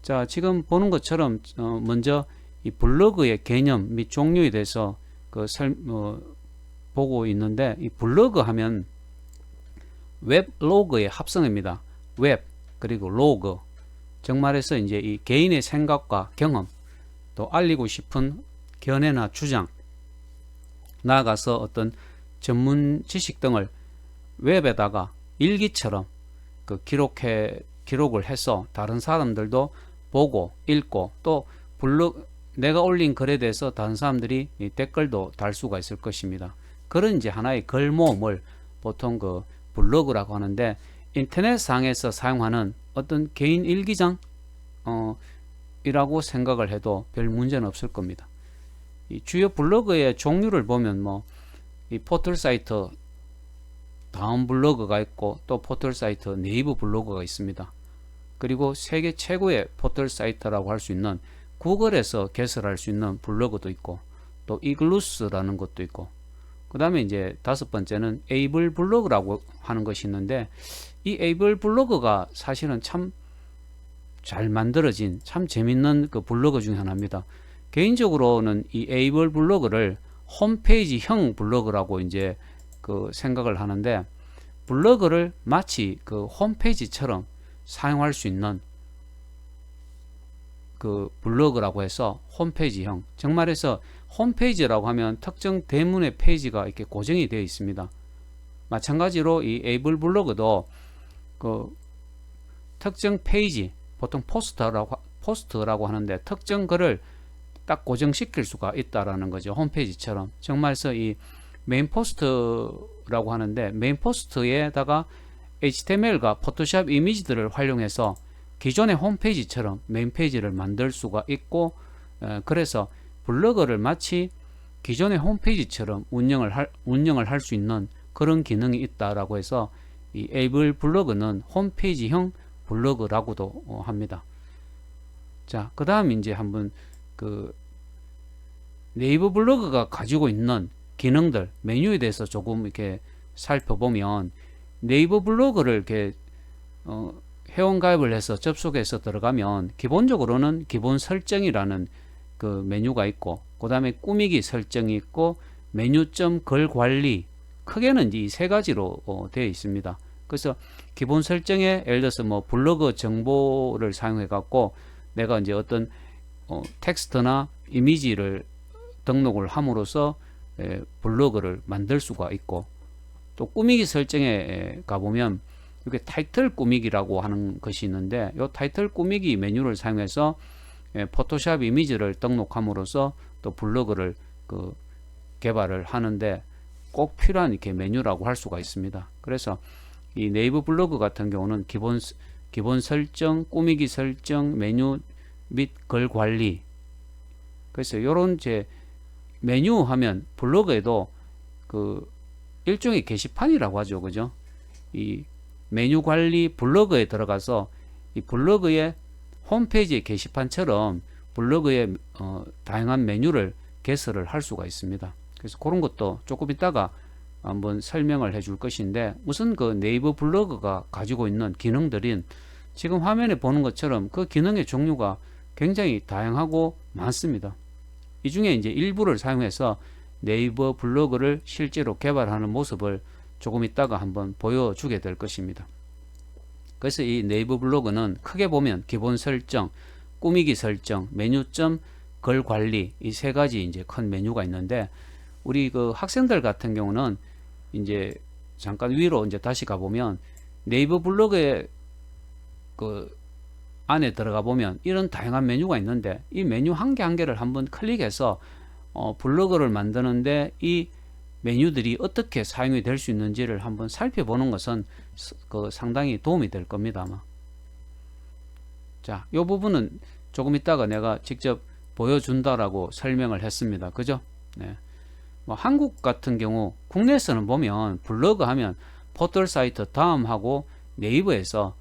자, 지금 보는 것처럼 먼저 이 블로그의 개념 및 종류에 대해서 보고 있는데, 이 블로그 하면 웹 로그의 합성입니다. 웹 그리고 로그, 정말해서 이제 이 개인의 생각과 경험, 또 알리고 싶은 견해나 주장, 나아가서 어떤 전문 지식 등을 웹에다가 일기처럼 기록을 해서 다른 사람들도 보고 읽고, 또 내가 올린 글에 대해서 다른 사람들이 댓글도 달 수가 있을 것입니다. 그런 이제 하나의 글 모음을 보통 블로그라고 하는데, 인터넷상에서 사용하는 어떤 개인 일기장 이라고 생각을 해도 별 문제는 없을 겁니다. 이 주요 블로그의 종류를 보면 이 포털 사이트 다음 블로그가 있고, 또 포털 사이트 네이버 블로그가 있습니다. 그리고 세계 최고의 포털 사이트라고 할 수 있는 구글에서 개설할 수 있는 블로그도 있고, 또 이글루스라는 것도 있고, 그 다음에 이제 다섯 번째는 에이블 블로그라고 하는 것이 있는데, 이 에이블 블로그가 사실은 참 잘 만들어진 참 재밌는 블로그 중에 하나입니다. 개인적으로는 이 에이블 블로그를 홈페이지형 블로그라고 이제 생각을 하는데, 블로그를 마치 홈페이지처럼 사용할 수 있는 블로그라고 해서 홈페이지형, 정말해서 홈페이지라고 하면 특정 대문의 페이지가 이렇게 고정이 되어 있습니다. 마찬가지로 이 에이블 블로그도 특정 페이지, 보통 포스트라고 하는데, 특정 글을 딱 고정시킬 수가 있다라는 거죠. 홈페이지처럼. 정말서 이 메인 포스트라고 하는데, 메인 포스트에다가 HTML과 포토샵 이미지들을 활용해서 기존의 홈페이지처럼 메인 페이지를 만들 수가 있고, 그래서 블로그를 마치 기존의 홈페이지처럼 운영을 할 수 있는 그런 기능이 있다라고 해서, 이 에이블 블로그는 홈페이지형 블로그라고도 합니다. 자, 그 다음 이제 한번 네이버 블로그가 가지고 있는 기능들, 메뉴에 대해서 조금 이렇게 살펴보면, 네이버 블로그를 이렇게 회원가입을 해서 접속해서 들어가면 기본적으로는 기본 설정이라는 메뉴가 있고, 그 다음에 꾸미기 설정이 있고, 메뉴점 글 관리, 크게는 이 세 가지로 되어 있습니다. 그래서 기본 설정에 예를 들어서 블로그 정보를 사용해 갖고 내가 이제 어떤 텍스트나 이미지를 등록을 함으로써 블로그를 만들 수가 있고, 또 꾸미기 설정에 가보면 이렇게 타이틀 꾸미기라고 하는 것이 있는데, 이 타이틀 꾸미기 메뉴를 사용해서 포토샵 이미지를 등록함으로써 또 블로그를 개발을 하는데 꼭 필요한 이렇게 메뉴라고 할 수가 있습니다. 그래서 이 네이버 블로그 같은 경우는 기본 설정, 꾸미기 설정, 메뉴 및 글 관리, 그래서 이런 메뉴 하면 블로그에도 일종의 게시판이라고 하죠. 그죠? 이 메뉴 관리 블로그에 들어가서 이 블로그의 홈페이지의 게시판처럼 블로그의 다양한 메뉴를 개설을 할 수가 있습니다. 그래서 그런 것도 조금 이따가 한번 설명을 해줄 것인데, 우선 네이버 블로그가 가지고 있는 기능들인 지금 화면에 보는 것처럼 그 기능의 종류가 굉장히 다양하고 많습니다. 이 중에 이제 일부를 사용해서 네이버 블로그를 실제로 개발하는 모습을 조금 이따가 한번 보여주게 될 것입니다. 그래서 이 네이버 블로그는 크게 보면 기본 설정, 꾸미기 설정, 메뉴점, 글 관리, 이 세 가지 이제 큰 메뉴가 있는데, 우리 학생들 같은 경우는 이제 잠깐 위로 이제 다시 가보면 네이버 블로그에 안에 들어가 보면 이런 다양한 메뉴가 있는데, 이 메뉴 한 개 한 개를 한번 클릭해서 블로그를 만드는데 이 메뉴들이 어떻게 사용이 될 수 있는지를 한번 살펴보는 것은 상당히 도움이 될 겁니다. 아마. 자, 이 부분은 조금 있다가 내가 직접 보여준다라고 설명을 했습니다. 그죠? 네. 한국 같은 경우 국내에서는 보면 블로그 하면 포털 사이트 다음하고 네이버에서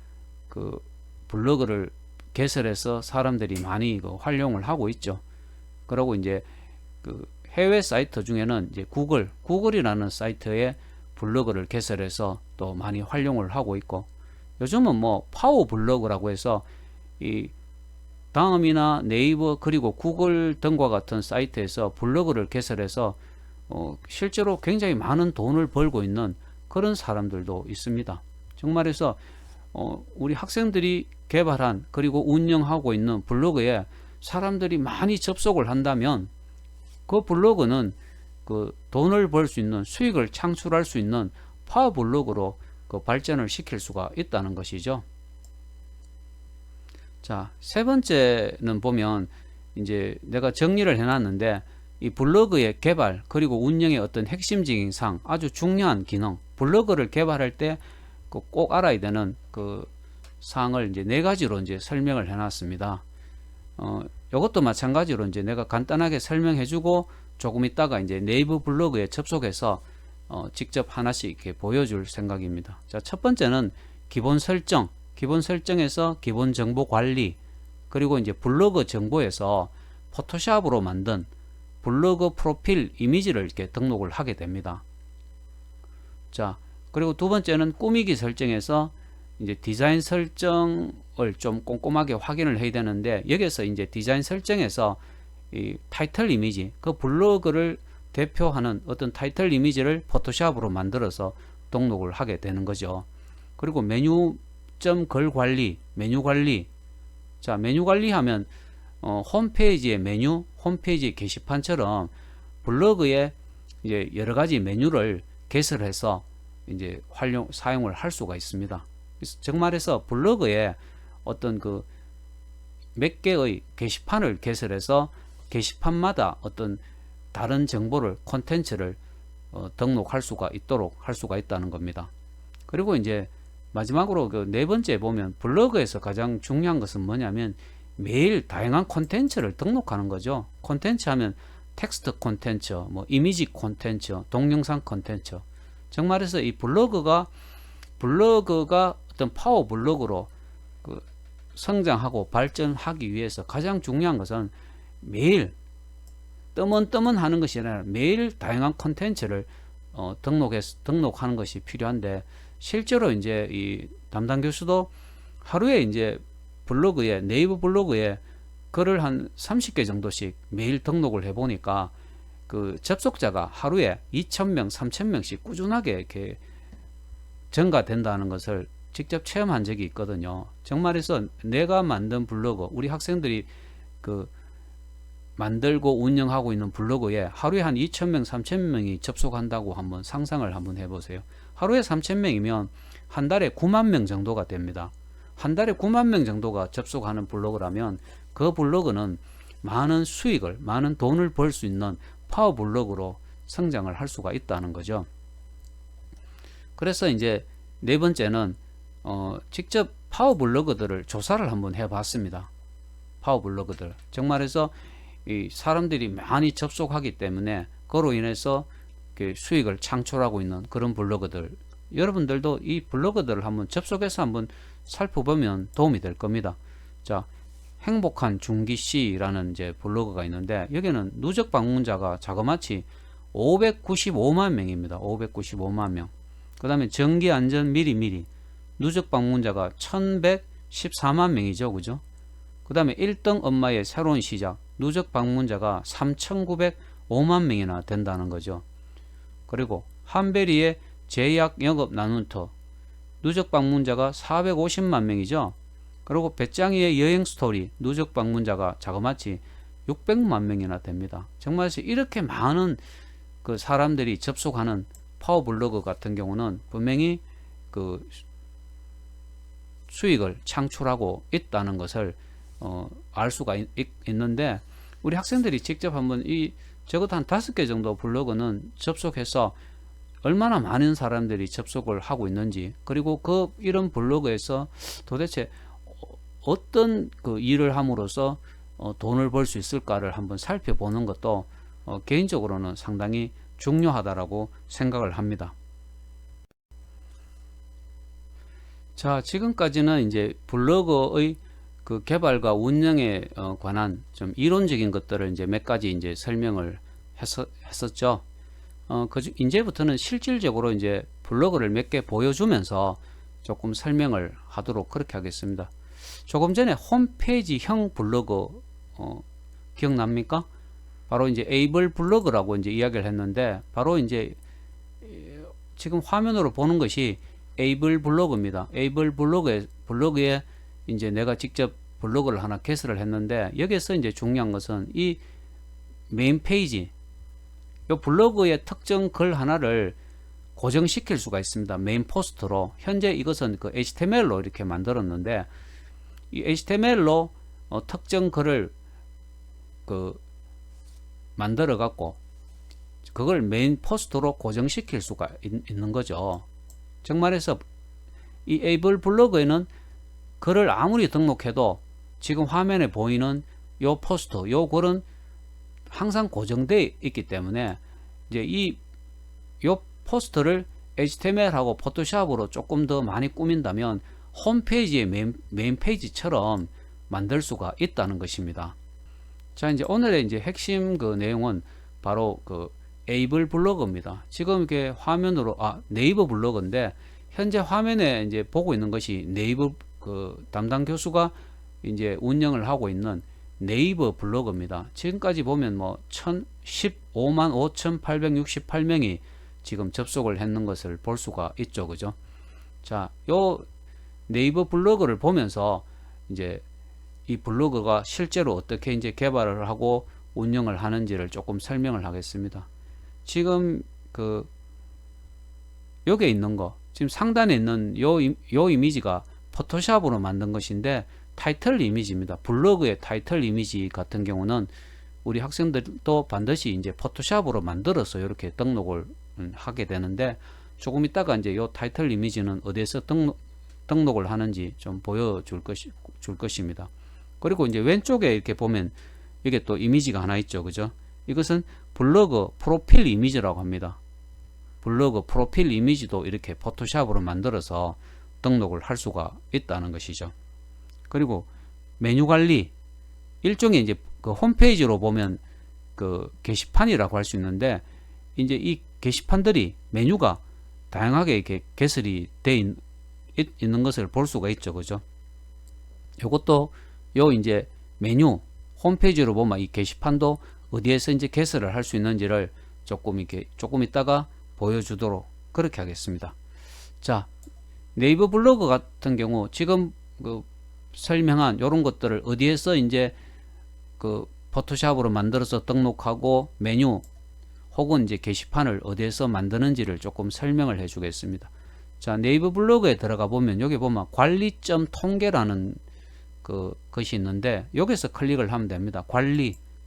블로그를 개설해서 사람들이 많이 활용을 하고 있죠. 그리고 이제 해외 사이트 중에는 이제 구글이라는 사이트에 블로그를 개설해서 또 많이 활용을 하고 있고, 요즘은 파워 블로그라고 해서 이 다음이나 네이버 그리고 구글 등과 같은 사이트에서 블로그를 개설해서 실제로 굉장히 많은 돈을 벌고 있는 그런 사람들도 있습니다. 정말해서 우리 학생들이 개발한 그리고 운영하고 있는 블로그에 사람들이 많이 접속을 한다면 그 블로그는 그 돈을 벌 수 있는 수익을 창출할 수 있는 파워 블로그로 그 발전을 시킬 수가 있다는 것이죠. 자, 세 번째는 보면 이제 내가 정리를 해놨는데 이 블로그의 개발 그리고 운영의 어떤 핵심적인 사항, 아주 중요한 기능, 블로그를 개발할 때 꼭 알아야 되는 그 사항을 이제 네 가지로 이제 설명을 해놨습니다. 이것도 마찬가지로 이제 내가 간단하게 설명해주고 조금 있다가 이제 네이버 블로그에 접속해서 직접 하나씩 이렇게 보여줄 생각입니다. 자, 첫 번째는 기본 설정, 기본 설정에서 기본 정보 관리, 그리고 이제 블로그 정보에서 포토샵으로 만든 블로그 프로필 이미지를 이렇게 등록을 하게 됩니다. 자, 그리고 두 번째는 꾸미기 설정에서 이제 디자인 설정을 좀 꼼꼼하게 확인을 해야 되는데, 여기서 이제 디자인 설정에서 이 타이틀 이미지, 그 블로그를 대표하는 어떤 타이틀 이미지를 포토샵으로 만들어서 등록을 하게 되는 거죠. 그리고 메뉴점 글 관리, 메뉴 관리. 자, 메뉴 관리하면 홈페이지의 메뉴, 홈페이지 게시판처럼 블로그에 이제 여러 가지 메뉴를 개설해서 이제 사용을 할 수가 있습니다. 그래서 정말해서 블로그에 어떤 그 몇 개의 게시판을 개설해서 게시판마다 어떤 다른 정보를, 콘텐츠를 등록할 수가 있도록 할 수가 있다는 겁니다. 그리고 이제 마지막으로 그 네 번째 보면 블로그에서 가장 중요한 것은 뭐냐면 매일 다양한 콘텐츠를 등록하는 거죠. 콘텐츠 하면 텍스트 콘텐츠, 뭐 이미지 콘텐츠, 동영상 콘텐츠. 정말해서 이 블로그가 어떤 파워 블로그로 그 성장하고 발전하기 위해서 가장 중요한 것은 매일 뜨문뜨문 하는 것이 아니라 매일 다양한 콘텐츠를 등록하는 것이 필요한데, 실제로 이제 이 담당 교수도 하루에 이제 블로그에, 네이버 블로그에 글을 한 30개 정도씩 매일 등록을 해 보니까 그 접속자가 하루에 2,000명, 3,000명씩 꾸준하게 이렇게 증가된다는 것을 직접 체험한 적이 있거든요. 정말해서 내가 만든 블로그, 우리 학생들이 그 만들고 운영하고 있는 블로그에 하루에 한 2,000명, 3,000명이 접속한다고 한번 상상을 한번 해보세요. 하루에 3,000명이면 한 달에 9만 명 정도가 됩니다. 한 달에 9만 명 정도가 접속하는 블로그라면 그 블로그는 많은 수익을, 많은 돈을 벌 수 있는 파워 블로그로 성장을 할 수가 있다는 거죠. 그래서 이제 네 번째는 직접 파워 블로그들을 조사를 한번 해봤습니다. 파워 블로그들. 정말해서 이 사람들이 많이 접속하기 때문에 그로 인해서 수익을 창출하고 있는 그런 블로그들, 여러분들도 이 블로그들을 한번 접속해서 한번 살펴보면 도움이 될 겁니다. 자, 행복한 중기씨라는 이제 블로그가 있는데, 여기는 누적 방문자가 자그마치 595만 명입니다. 595만 명. 그 다음에 전기안전 미리미리 누적 방문자가 1114만 명이죠. 그죠? 그 다음에 1등 엄마의 새로운 시작 누적 방문자가 3,905만 명이나 된다는 거죠. 그리고 한베리의 제약 영업 나눔터 누적 방문자가 450만 명이죠. 그리고 배짱이의 여행 스토리 누적 방문자가 자그마치 600만 명이나 됩니다. 정말 이렇게 많은 그 사람들이 접속하는 파워 블로그 같은 경우는 분명히 그 수익을 창출하고 있다는 것을 알 수가 있는데, 우리 학생들이 직접 한번 적어도 한 5개 정도 블로그는 접속해서 얼마나 많은 사람들이 접속을 하고 있는지, 그리고 이런 블로그에서 도대체 어떤 그 일을 함으로써 돈을 벌 수 있을까를 한번 살펴보는 것도 개인적으로는 상당히 중요하다라고 생각을 합니다. 자, 지금까지는 이제 블로그의 그 개발과 운영에 관한 좀 이론적인 것들을 이제 몇 가지 이제 설명을 했었죠. 이제부터는 실질적으로 이제 블로그를 몇 개 보여주면서 조금 설명을 하도록 그렇게 하겠습니다. 조금 전에 홈페이지형 블로그 기억납니까? 바로 이제 에이블 블로그라고 이제 이야기를 했는데, 바로 이제 지금 화면으로 보는 것이 에이블 블로그입니다. 에이블 블로그에 이제 내가 직접 블로그를 하나 개설을 했는데, 여기서 이제 중요한 것은 이 메인 페이지, 이 블로그의 특정 글 하나를 고정시킬 수가 있습니다. 메인 포스트로. 현재 이것은 그 HTML로 이렇게 만들었는데, 이 HTML로 특정 글을 만들어 갖고 그걸 메인 포스트로 고정시킬 수가 있는 거죠. 즉 말해서 이 에이블 블로그에는 글을 아무리 등록해도 지금 화면에 보이는 요 포스트, 요 글은 항상 고정되어 있기 때문에 이제 요 포스트를 HTML하고 포토샵으로 조금 더 많이 꾸민다면 홈페이지의 메인 페이지처럼 만들 수가 있다는 것입니다. 자, 이제 오늘의 이제 핵심 그 내용은 바로 그 에이블 블로그입니다. 지금 이렇게 화면으로 네이버 블로그인데, 현재 화면에 이제 보고 있는 것이 네이버 그 담당 교수가 이제 운영을 하고 있는 네이버 블로그입니다. 지금까지 보면 뭐 15만 5,868명이 지금 접속을 했는 것을 볼 수가 있죠. 그죠? 자, 요 네이버 블로그를 보면서 이제 이 블로그가 실제로 어떻게 이제 개발을 하고 운영을 하는지를 조금 설명을 하겠습니다. 지금 여기에 있는 거, 지금 상단에 있는 요 이미지가 포토샵으로 만든 것인데, 타이틀 이미지입니다. 블로그의 타이틀 이미지 같은 경우는 우리 학생들도 반드시 이제 포토샵으로 만들어서 이렇게 등록을 하게 되는데, 조금 있다가 이제 요 타이틀 이미지는 어디에서 등록을 하는지 좀 보여줄 것입니다. 그리고 이제 왼쪽에 이렇게 보면 이게 또 이미지가 하나 있죠. 그죠? 이것은 블로그 프로필 이미지라고 합니다. 블로그 프로필 이미지도 이렇게 포토샵으로 만들어서 등록을 할 수가 있다는 것이죠. 그리고 메뉴 관리, 일종의 이제 그 홈페이지로 보면 그 게시판이라고 할 수 있는데, 이제 이 게시판들이 메뉴가 다양하게 이렇게 개설이 돼 있는 것을 볼 수가 있죠. 그죠? 이것도 이제 메뉴 홈페이지로 보면 이 게시판도 어디에서 이제 개설을 할 수 있는지를 조금 있다가 보여주도록 그렇게 하겠습니다. 자, 네이버 블로그 같은 경우 지금 설명한 이런 것들을 어디에서 이제 포토샵으로 만들어서 등록하고 메뉴 혹은 이제 게시판을 어디에서 만드는지를 조금 설명을 해 주겠습니다. 자, 네이버 블로그에 들어가 보면 여기 보면 관리점 통계라는 것이 있는데, 여기서 클릭을 하면 됩니다.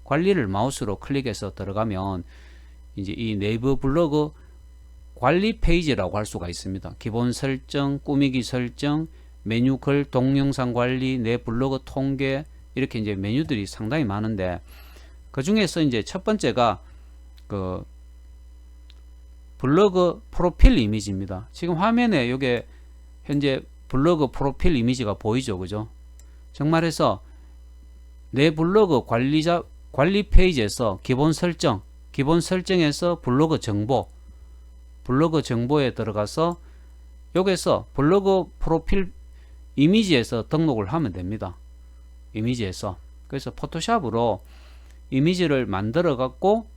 관리를 마우스로 클릭해서 들어가면 이제 이 네이버 블로그 관리 페이지라고 할 수가 있습니다. 기본 설정, 꾸미기 설정, 메뉴 글, 동영상 관리, 내 블로그 통계, 이렇게 이제 메뉴들이 상당히 많은데, 그 중에서 이제 첫 번째가 블로그 프로필 이미지입니다. 지금 화면에 이게 현재 블로그 프로필 이미지가 보이죠. 그죠? 정말해서 내 블로그 관리 페이지에서 기본 설정에서 블로그 정보에 들어가서 여기서 블로그 프로필 이미지에서 등록을 하면 됩니다. 이미지에서. 그래서 포토샵으로 이미지를 만들어 갖고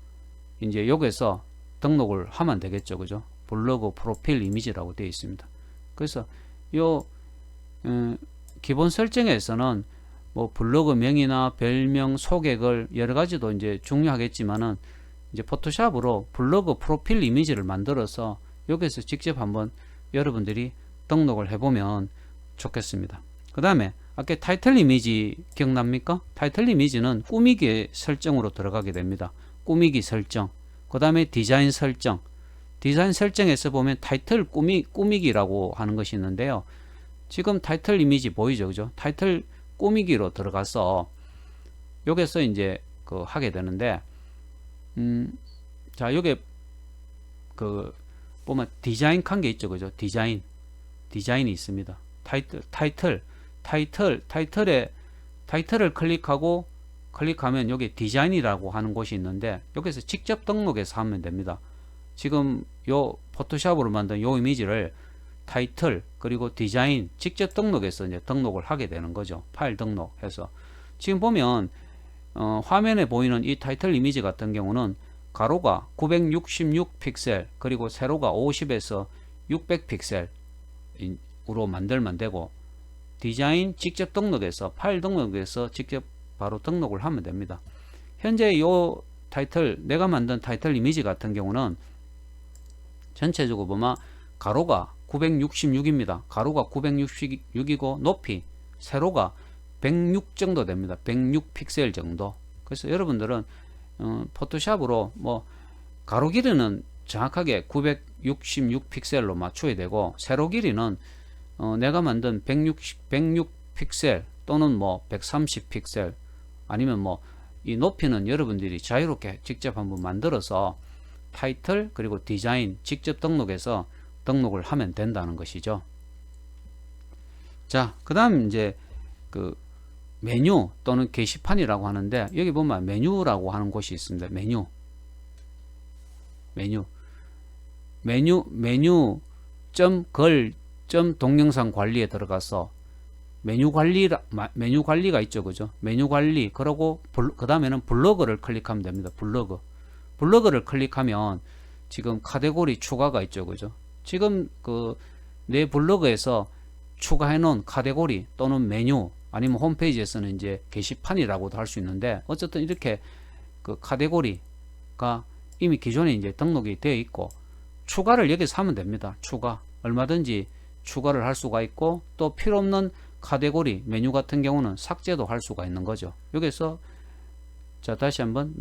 이제 여기서 등록을 하면 되겠죠. 그죠? 블로그 프로필 이미지라고 되어 있습니다. 그래서 기본 설정에서는 뭐 블로그 명이나 별명, 소개글 여러 가지도 이제 중요하겠지만은, 이제 포토샵으로 블로그 프로필 이미지를 만들어서 여기서 직접 한번 여러분들이 등록을 해보면 좋겠습니다. 그 다음에 아까 타이틀 이미지 기억납니까? 타이틀 이미지는 꾸미기 설정으로 들어가게 됩니다. 꾸미기 설정, 그 다음에 디자인 설정. 디자인 설정에서 보면 타이틀 꾸미기라고 하는 것이 있는데요. 지금 타이틀 이미지 보이죠? 그죠? 타이틀 꾸미기로 들어가서 여기서 이제 하게 되는데, 자, 여기 보면 디자인 칸 게 있죠. 그죠? 디자인이 있습니다. 타이틀을 클릭하면 여기 디자인이라고 하는 곳이 있는데, 여기서 직접 등록해서 하면 됩니다. 지금 요 포토샵으로 만든 요 이미지를 타이틀 그리고 디자인 직접 등록해서 이제 등록을 하게 되는 거죠. 파일 등록해서 지금 보면 화면에 보이는 이 타이틀 이미지 같은 경우는 가로가 966 픽셀 그리고 세로가 50에서 600 픽셀으로 만들면 되고, 디자인 직접 등록해서 파일 등록해서 직접 바로 등록을 하면 됩니다. 현재 이 타이틀, 내가 만든 타이틀 이미지 같은 경우는 전체적으로 보면 가로가 966입니다. 가로가 966이고 높이 세로가 106 정도 됩니다. 106 픽셀 정도. 그래서 여러분들은 포토샵으로 뭐 가로 길이는 정확하게 966 픽셀로 맞춰야 되고, 세로 길이는 내가 만든 106 픽셀 또는 뭐 130 픽셀 아니면 뭐 이 높이는 여러분들이 자유롭게 직접 한번 만들어서 타이틀 그리고 디자인 직접 등록해서 등록을 하면 된다는 것이죠. 자, 그 다음 이제 그 메뉴 또는 게시판이라고 하는데, 여기 보면 메뉴라고 하는 곳이 있습니다. 메뉴 동영상 관리에 들어가서 메뉴 관리가 있죠. 그죠? 메뉴 관리, 그러고 그 다음에는 블로그를 클릭하면 됩니다. 블로그를 클릭하면 지금 카테고리 추가가 있죠. 그죠? 지금 내 블로그에서 추가해 놓은 카테고리 또는 메뉴, 아니면 홈페이지에서는 이제 게시판이라고도 할 수 있는데, 어쨌든 이렇게 그 카테고리가 이미 기존에 이제 등록이 되어 있고, 추가를 여기서 하면 됩니다. 얼마든지 추가를 할 수가 있고, 또 필요 없는 카테고리 메뉴 같은 경우는 삭제도 할 수가 있는 거죠. 여기서 자, 다시 한번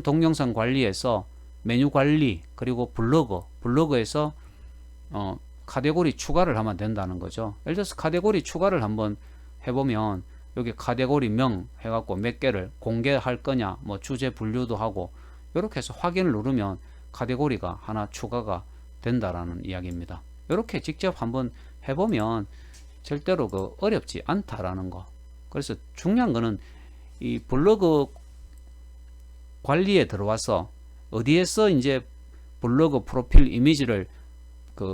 동영상 관리에서 메뉴 관리 그리고 블로그에서 카테고리 추가를 하면 된다는 거죠. 예를 들어서 카테고리 추가를 한번 해보면 여기 카테고리 명 해갖고 몇 개를 공개할 거냐, 뭐 주제 분류도 하고, 이렇게 해서 확인을 누르면 카테고리가 하나 추가가 된다라는 이야기입니다. 이렇게 직접 한번 해보면 절대로 어렵지 않다라는 거. 그래서 중요한 거는 이 블로그 관리에 들어와서 어디에서 이제 블로그 프로필 이미지를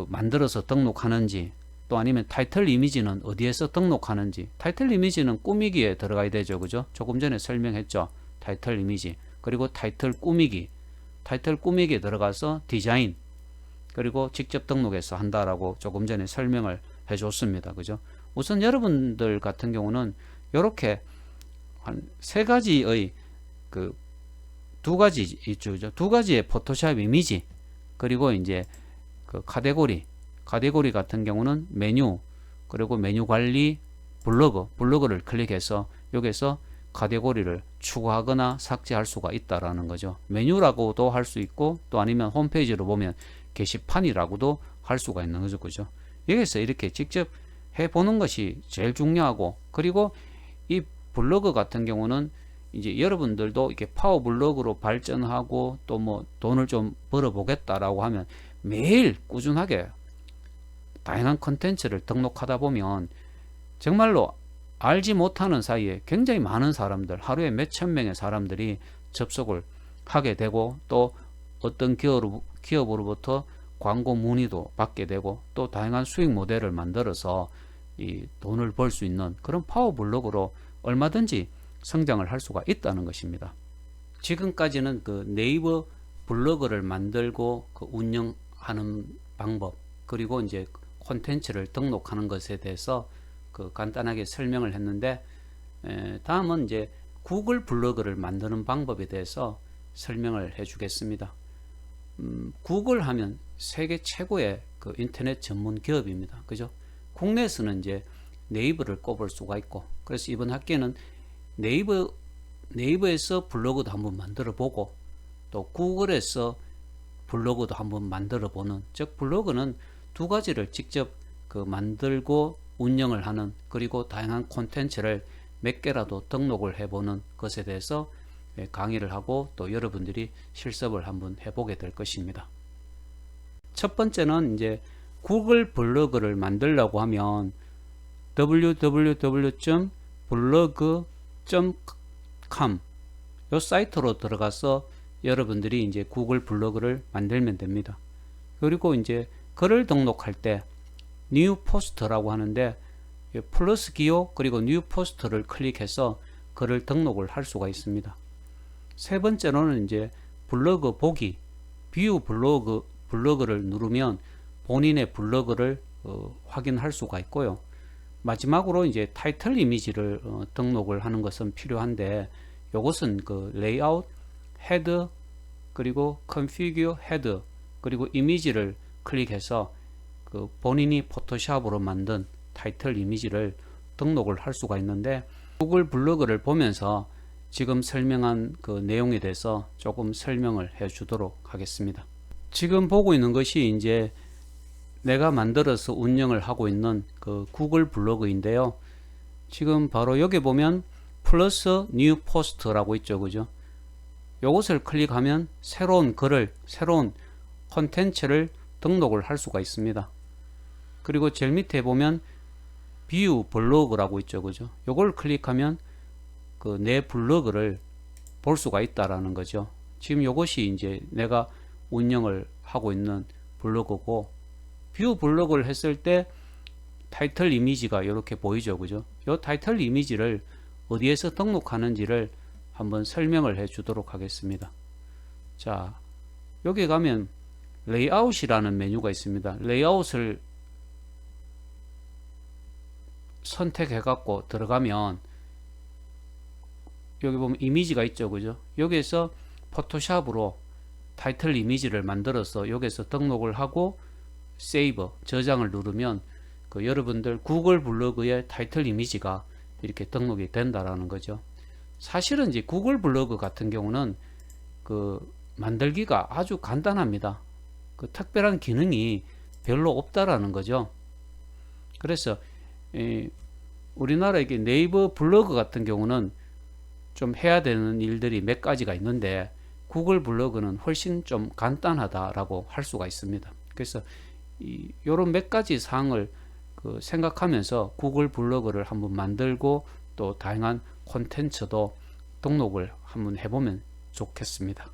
만들어서 등록하는지, 또 아니면 타이틀 이미지는 어디에서 등록하는지. 타이틀 이미지는 꾸미기에 들어가야 되죠. 그죠? 조금 전에 설명했죠. 타이틀 이미지. 그리고 타이틀 꾸미기에 들어가서 디자인, 그리고 직접 등록해서 한다라고 조금 전에 설명을 해줬습니다. 그죠? 우선 여러분들 같은 경우는 이렇게 한 세 가지의 두 가지 있죠. 두 가지의 포토샵 이미지, 그리고 이제 카테고리 같은 경우는 메뉴, 그리고 메뉴 관리, 블로그를 클릭해서 여기서 카테고리를 추가하거나 삭제할 수가 있다라는 거죠. 메뉴라고도 할 수 있고, 또 아니면 홈페이지로 보면 게시판이라고도 할 수가 있는 거죠. 그죠? 여기서 이렇게 직접 해보는 것이 제일 중요하고, 그리고 이 블로그 같은 경우는 이제 여러분들도 이렇게 파워 블로그로 발전하고 또 뭐 돈을 좀 벌어 보겠다라고 하면 매일 꾸준하게 다양한 컨텐츠를 등록하다 보면 정말로 알지 못하는 사이에 굉장히 많은 사람들, 하루에 몇천 명의 사람들이 접속을 하게 되고, 또 어떤 기업으로부터 광고 문의도 받게 되고, 또 다양한 수익 모델을 만들어서 이 돈을 벌 수 있는 그런 파워 블로그로 얼마든지 성장을 할 수가 있다는 것입니다. 지금까지는 네이버 블로그를 만들고 운영하는 방법, 그리고 이제 콘텐츠를 등록하는 것에 대해서 간단하게 설명을 했는데, 다음은 이제 구글 블로그를 만드는 방법에 대해서 설명을 해 주겠습니다. 구글 하면 세계 최고의 인터넷 전문 기업입니다. 그죠? 국내에서는 이제 네이버를 꼽을 수가 있고, 그래서 이번 학기에는 네이버에서 블로그도 한번 만들어 보고, 또 구글에서 블로그도 한번 만들어 보는, 즉 블로그는 두 가지를 직접 만들고 운영을 하는, 그리고 다양한 콘텐츠를 몇 개라도 등록을 해보는 것에 대해서 강의를 하고, 또 여러분들이 실습을 한번 해보게 될 것입니다. 첫 번째는 이제 구글 블로그를 만들려고 하면 www.blog.com 이 사이트로 들어가서 여러분들이 이제 구글 블로그를 만들면 됩니다. 그리고 이제 글을 등록할 때 뉴 포스트라고 하는데 플러스 기호 그리고 뉴 포스트를 클릭해서 글을 등록을 할 수가 있습니다. 세 번째로는 이제 블로그 보기, 뷰 블로그를 누르면 본인의 블로그를 확인할 수가 있고요. 마지막으로 이제 타이틀 이미지를 등록을 하는 것은 필요한데, 이것은 그 레이아웃, 헤드, 그리고 configure 헤드, 그리고 이미지를 클릭해서 그 본인이 포토샵으로 만든 타이틀 이미지를 등록을 할 수가 있는데, 구글 블로그를 보면서 지금 설명한 그 내용에 대해서 조금 설명을 해 주도록 하겠습니다. 지금 보고 있는 것이 이제 내가 만들어서 운영을 하고 있는 그 구글 블로그인데요. 지금 바로 여기 보면 플러스 뉴 포스트라고 있죠, 그죠? 요것을 클릭하면 새로운 글을, 새로운 콘텐츠를 등록을 할 수가 있습니다. 그리고 제일 밑에 보면 뷰 블로그라고 있죠, 그죠? 요걸 클릭하면 그 내 블로그를 볼 수가 있다라는 거죠. 지금 요것이 이제 내가 운영을 하고 있는 블로그고, 뷰 블로그를 했을 때 타이틀 이미지가 이렇게 보이죠, 그죠? 요 타이틀 이미지를 어디에서 등록하는지를 한번 설명을 해 주도록 하겠습니다. 자, 여기 가면 레이아웃이라는 메뉴가 있습니다. 레이아웃을 선택해 갖고 들어가면 여기 보면 이미지가 있죠, 그죠? 여기에서 포토샵으로 타이틀 이미지를 만들어서 여기서 등록을 하고 세이브, 저장을 누르면 그 여러분들 구글 블로그의 타이틀 이미지가 이렇게 등록이 된다라는 거죠. 사실은 이제 구글 블로그 같은 경우는 그 만들기가 아주 간단합니다. 그 특별한 기능이 별로 없다라는 거죠. 그래서 우리나라 네이버 블로그 같은 경우는 좀 해야 되는 일들이 몇 가지가 있는데, 구글 블로그는 훨씬 좀 간단하다라고 할 수가 있습니다. 그래서 이런 몇 가지 사항을 생각하면서 구글 블로그를 한번 만들고 또 다양한 콘텐츠도 등록을 한번 해보면 좋겠습니다.